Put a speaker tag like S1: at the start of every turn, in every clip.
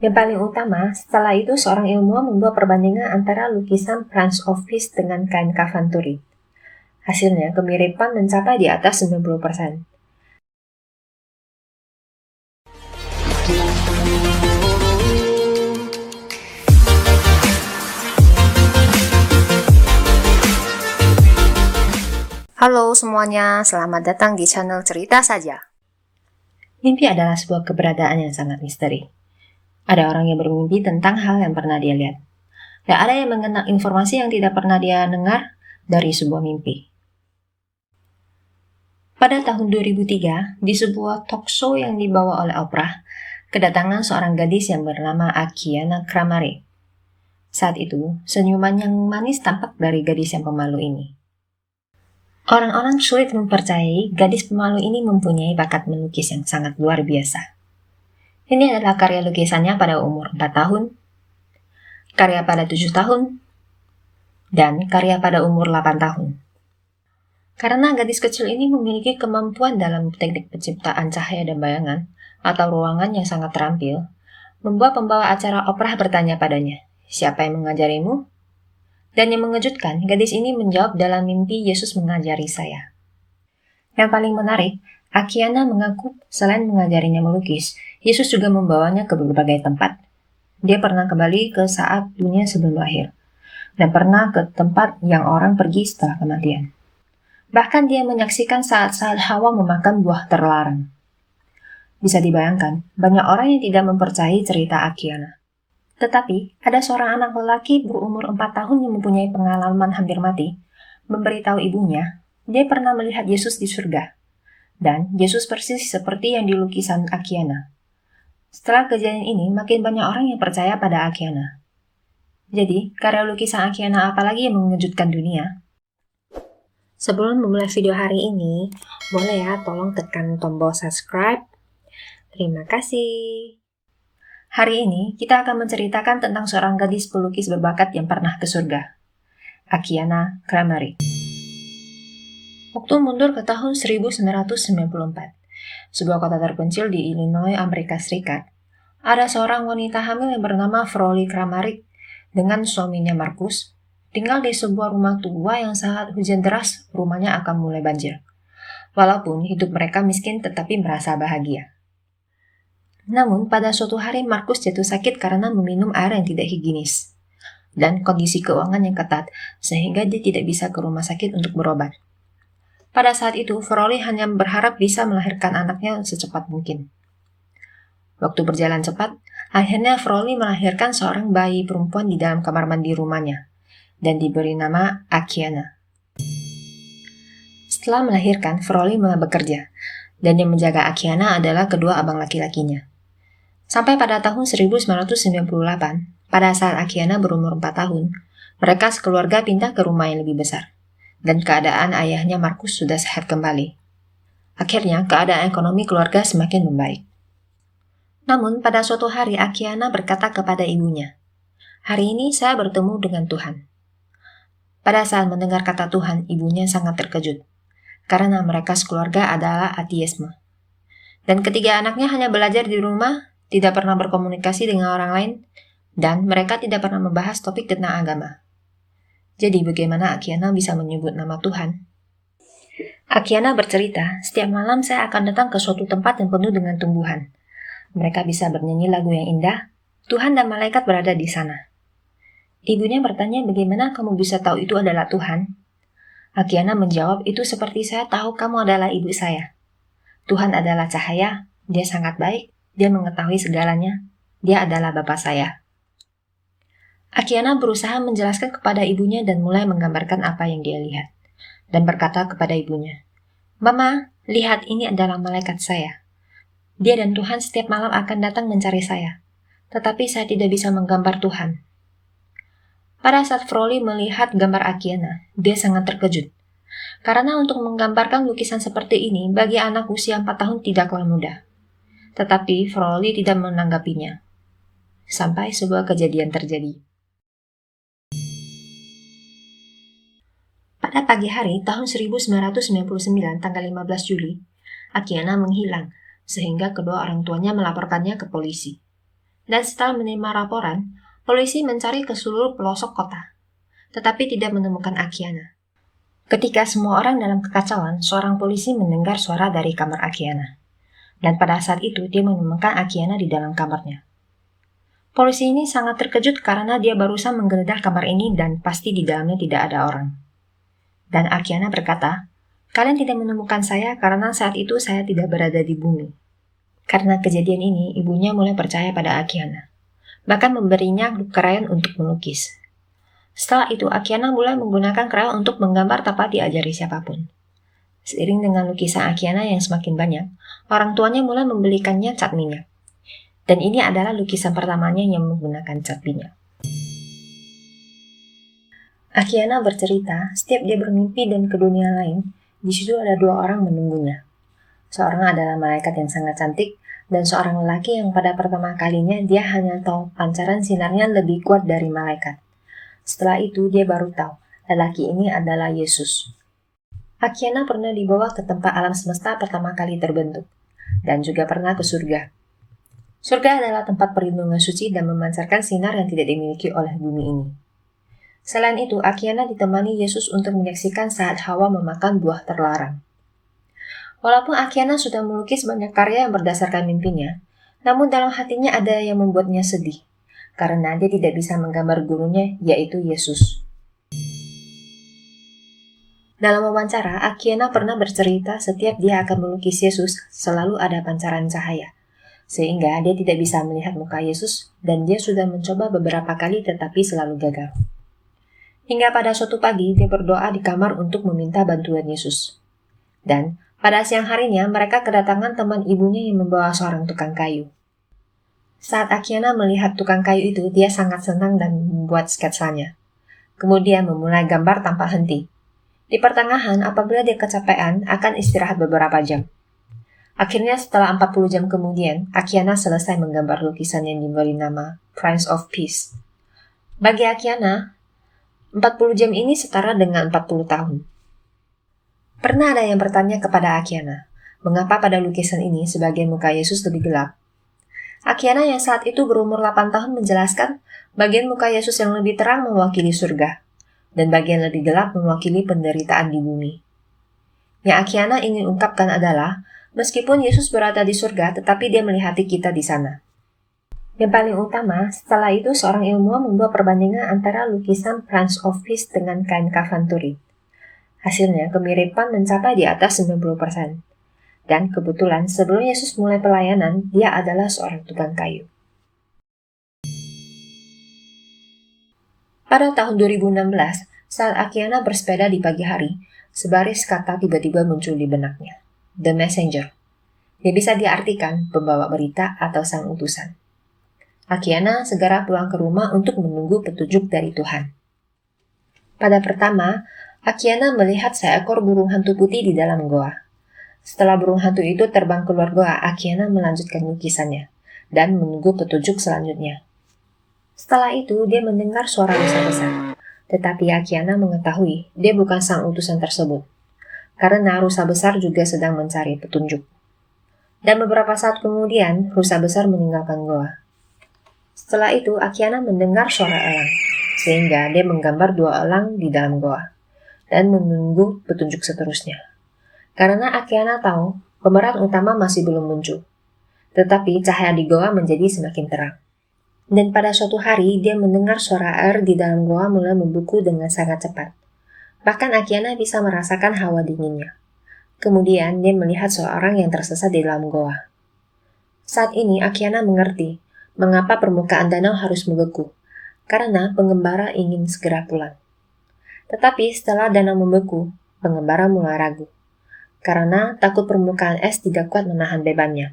S1: Yang paling utama, setelah itu seorang ilmuwan membuat perbandingan antara lukisan Prince of Peace dengan kain kafan Turin. Hasilnya, kemiripan mencapai di atas 90%.
S2: Halo semuanya, selamat datang di channel Cerita Saja.
S1: Mimpi adalah sebuah keberadaan yang sangat misteri. Ada orang yang bermimpi tentang hal yang pernah dia lihat. Dan ada yang mengenal informasi yang tidak pernah dia dengar dari sebuah mimpi. Pada tahun 2003, di sebuah talk show yang dibawa oleh Oprah, kedatangan seorang gadis yang bernama Akiana Kramari. Saat itu, senyuman yang manis tampak dari gadis yang pemalu ini. Orang-orang sulit mempercayai gadis pemalu ini mempunyai bakat melukis yang sangat luar biasa. Ini adalah karya lukisannya pada umur 4 tahun, karya pada 7 tahun, dan karya pada umur 8 tahun. Karena gadis kecil ini memiliki kemampuan dalam teknik penciptaan cahaya dan bayangan, atau ruangan yang sangat terampil, membuat pembawa acara Oprah bertanya padanya, "Siapa yang mengajarimu?" Dan yang mengejutkan, gadis ini menjawab, "Dalam mimpi Yesus mengajari saya." Yang paling menarik, Akiana mengaku selain mengajarinya melukis, Yesus juga membawanya ke berbagai tempat. Dia pernah kembali ke saat dunia sebelum lahir, dan pernah ke tempat yang orang pergi setelah kematian. Bahkan dia menyaksikan saat-saat Hawa memakan buah terlarang. Bisa dibayangkan, banyak orang yang tidak mempercayai cerita Akiana. Tetapi, ada seorang anak lelaki berumur 4 tahun yang mempunyai pengalaman hampir mati, memberitahu ibunya, dia pernah melihat Yesus di surga. Dan Yesus persis seperti yang di lukisan Akiana. Setelah kejadian ini, makin banyak orang yang percaya pada Akiana. Jadi, karya lukisan Akiana apalagi yang mengejutkan dunia? Sebelum memulai video hari ini, boleh ya tolong tekan tombol subscribe. Terima kasih. Hari ini, kita akan menceritakan tentang seorang gadis pelukis berbakat yang pernah ke surga. Akiana Kramari. Waktu mundur ke tahun 1994, sebuah kota terpencil di Illinois, Amerika Serikat. Ada seorang wanita hamil yang bernama Froli Kramari dengan suaminya Markus, tinggal di sebuah rumah tua yang saat hujan deras, rumahnya akan mulai banjir. Walaupun hidup mereka miskin tetapi merasa bahagia. Namun, pada suatu hari Markus jatuh sakit karena meminum air yang tidak higienis dan kondisi keuangan yang ketat sehingga dia tidak bisa ke rumah sakit untuk berobat. Pada saat itu, Froli hanya berharap bisa melahirkan anaknya secepat mungkin. Waktu berjalan cepat, akhirnya Froli melahirkan seorang bayi perempuan di dalam kamar mandi rumahnya dan diberi nama Akiana. Setelah melahirkan, Froli mulai bekerja, dan yang menjaga Akiana adalah kedua abang laki-lakinya. Sampai pada tahun 1998, pada saat Akiana berumur 4 tahun, mereka sekeluarga pindah ke rumah yang lebih besar, dan keadaan ayahnya Markus sudah sehat kembali. Akhirnya, keadaan ekonomi keluarga semakin membaik. Namun, pada suatu hari Akiana berkata kepada ibunya, "Hari ini saya bertemu dengan Tuhan." Pada saat mendengar kata Tuhan, ibunya sangat terkejut, karena mereka sekeluarga adalah ateisme. Dan ketiga anaknya hanya belajar di rumah, tidak pernah berkomunikasi dengan orang lain, dan mereka tidak pernah membahas topik tentang agama. Jadi bagaimana Akiana bisa menyebut nama Tuhan? Akiana bercerita, "Setiap malam saya akan datang ke suatu tempat yang penuh dengan tumbuhan. Mereka bisa bernyanyi lagu yang indah, Tuhan dan malaikat berada di sana." Ibunya bertanya, "Bagaimana kamu bisa tahu itu adalah Tuhan?" Akiana menjawab, "Itu seperti saya tahu kamu adalah ibu saya. Tuhan adalah cahaya, dia sangat baik, dia mengetahui segalanya, dia adalah Bapa saya." Akiana berusaha menjelaskan kepada ibunya dan mulai menggambarkan apa yang dia lihat, dan berkata kepada ibunya, "Mama, lihat ini adalah malaikat saya. Dia dan Tuhan setiap malam akan datang mencari saya, tetapi saya tidak bisa menggambar Tuhan." Pada saat Froli melihat gambar Akiana, dia sangat terkejut. Karena untuk menggambarkan lukisan seperti ini bagi anak usia 4 tahun tidaklah mudah. Tetapi Froli tidak menanggapinya. Sampai sebuah kejadian terjadi. Pada pagi hari tahun 1999 tanggal 15 Juli, Akiana menghilang, sehingga kedua orang tuanya melaporkannya ke polisi. Dan setelah menerima laporan, polisi mencari ke seluruh pelosok kota, tetapi tidak menemukan Akiana. Ketika semua orang dalam kekacauan, seorang polisi mendengar suara dari kamar Akiana. Dan pada saat itu dia menemukan Akiana di dalam kamarnya. Polisi ini sangat terkejut karena dia barusan menggeledah kamar ini dan pasti di dalamnya tidak ada orang. Dan Akiana berkata, "Kalian tidak menemukan saya karena saat itu saya tidak berada di bumi." Karena kejadian ini, ibunya mulai percaya pada Akiana, bahkan memberinya krayon untuk melukis. Setelah itu, Akiana mulai menggunakan krayon untuk menggambar tanpa diajari siapapun. Seiring dengan lukisan Akiana yang semakin banyak, orang tuanya mulai membelikannya cat minyak. Dan ini adalah lukisan pertamanya yang menggunakan cat minyak. Akiana bercerita, setiap dia bermimpi dan ke dunia lain, di situ ada dua orang menunggunya. Seorang adalah malaikat yang sangat cantik, dan seorang lelaki yang pada pertama kalinya dia hanya tahu pancaran sinarnya lebih kuat dari malaikat. Setelah itu dia baru tahu, lelaki ini adalah Yesus. Akiana pernah dibawa ke tempat alam semesta pertama kali terbentuk, dan juga pernah ke surga. Surga adalah tempat perlindungan suci dan memancarkan sinar yang tidak dimiliki oleh bumi ini. Selain itu, Akiana ditemani Yesus untuk menyaksikan saat Hawa memakan buah terlarang. Walaupun Akiana sudah melukis banyak karya yang berdasarkan mimpinya, namun dalam hatinya ada yang membuatnya sedih, karena dia tidak bisa menggambar gurunya, yaitu Yesus. Dalam wawancara, Akiana pernah bercerita setiap dia akan melukis Yesus, selalu ada pancaran cahaya. Sehingga dia tidak bisa melihat muka Yesus dan dia sudah mencoba beberapa kali tetapi selalu gagal. Hingga pada suatu pagi dia berdoa di kamar untuk meminta bantuan Yesus. Dan pada siang harinya mereka kedatangan teman ibunya yang membawa seorang tukang kayu. Saat Akiana melihat tukang kayu itu, dia sangat senang dan membuat sketsanya. Kemudian memulai gambar tanpa henti. Di pertengahan, apabila dia kecapean, akan istirahat beberapa jam. Akhirnya setelah 40 jam kemudian, Akiana selesai menggambar lukisan yang diberi nama Prince of Peace. Bagi Akiana, 40 jam ini setara dengan 40 tahun. Pernah ada yang bertanya kepada Akiana, mengapa pada lukisan ini sebagian muka Yesus lebih gelap? Akiana yang saat itu berumur 8 tahun menjelaskan, bagian muka Yesus yang lebih terang mewakili surga, dan bagian lebih gelap mewakili penderitaan di bumi. Yang Akiana ingin ungkapkan adalah, meskipun Yesus berada di surga, tetapi dia melihati kita di sana. Yang paling utama, setelah itu seorang ilmuwan membuat perbandingan antara lukisan Prince of Peace dengan kain kafan Turin. Hasilnya, kemiripan mencapai di atas 90%. Dan kebetulan sebelum Yesus mulai pelayanan, dia adalah seorang tukang kayu. Pada tahun 2016, saat Akiana bersepeda di pagi hari, sebaris kata tiba-tiba muncul di benaknya. The Messenger. Dia bisa diartikan pembawa berita atau sang utusan. Akiana segera pulang ke rumah untuk menunggu petunjuk dari Tuhan. Pada pertama, Akiana melihat seekor burung hantu putih di dalam goa. Setelah burung hantu itu terbang keluar goa, Akiana melanjutkan lukisannya dan menunggu petunjuk selanjutnya. Setelah itu, dia mendengar suara rusa besar. Tetapi Akiana mengetahui dia bukan sang utusan tersebut, karena rusa besar juga sedang mencari petunjuk. Dan beberapa saat kemudian, rusa besar meninggalkan goa. Setelah itu, Akiana mendengar suara elang, sehingga dia menggambar 2 elang di dalam goa, dan menunggu petunjuk seterusnya. Karena Akiana tahu, pemeran utama masih belum muncul. Tetapi cahaya di goa menjadi semakin terang. Dan pada suatu hari, dia mendengar suara air di dalam goa mulai membeku dengan sangat cepat. Bahkan Akiana bisa merasakan hawa dinginnya. Kemudian dia melihat seorang yang tersesat di dalam goa. Saat ini Akiana mengerti mengapa permukaan danau harus membeku, karena pengembara ingin segera pulang. Tetapi setelah danau membeku, pengembara mulai ragu, karena takut permukaan es tidak kuat menahan bebannya.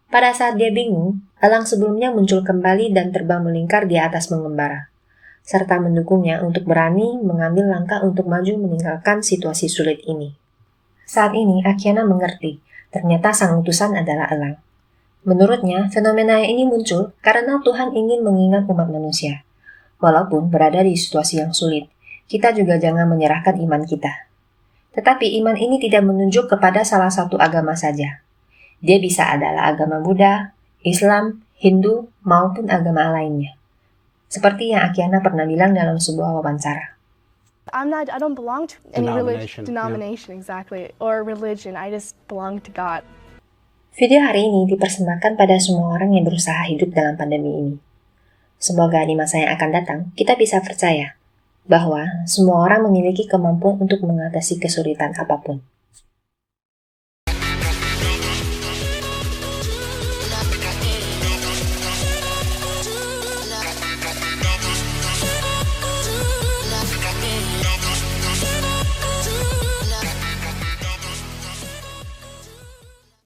S1: Pada saat dia bingung, elang sebelumnya muncul kembali dan terbang melingkar di atas pengembara, serta mendukungnya untuk berani mengambil langkah untuk maju meninggalkan situasi sulit ini. Saat ini, Akiana mengerti, ternyata sang utusan adalah elang. Menurutnya, fenomena ini muncul karena Tuhan ingin mengingat umat manusia. Walaupun berada di situasi yang sulit, kita juga jangan menyerahkan iman kita. Tetapi iman ini tidak menunjuk kepada salah satu agama saja. Dia bisa adalah agama Buddha, Islam, Hindu, maupun agama lainnya. Seperti yang Akiana pernah bilang dalam sebuah wawancara.
S3: I don't belong to any
S4: Denomination,
S3: denomination, exactly, or religion. I just belong to God.
S1: Video hari ini dipersembahkan pada semua orang yang berusaha hidup dalam pandemi ini. Semoga di masa yang akan datang, kita bisa percaya bahwa semua orang memiliki kemampuan untuk mengatasi kesulitan apapun.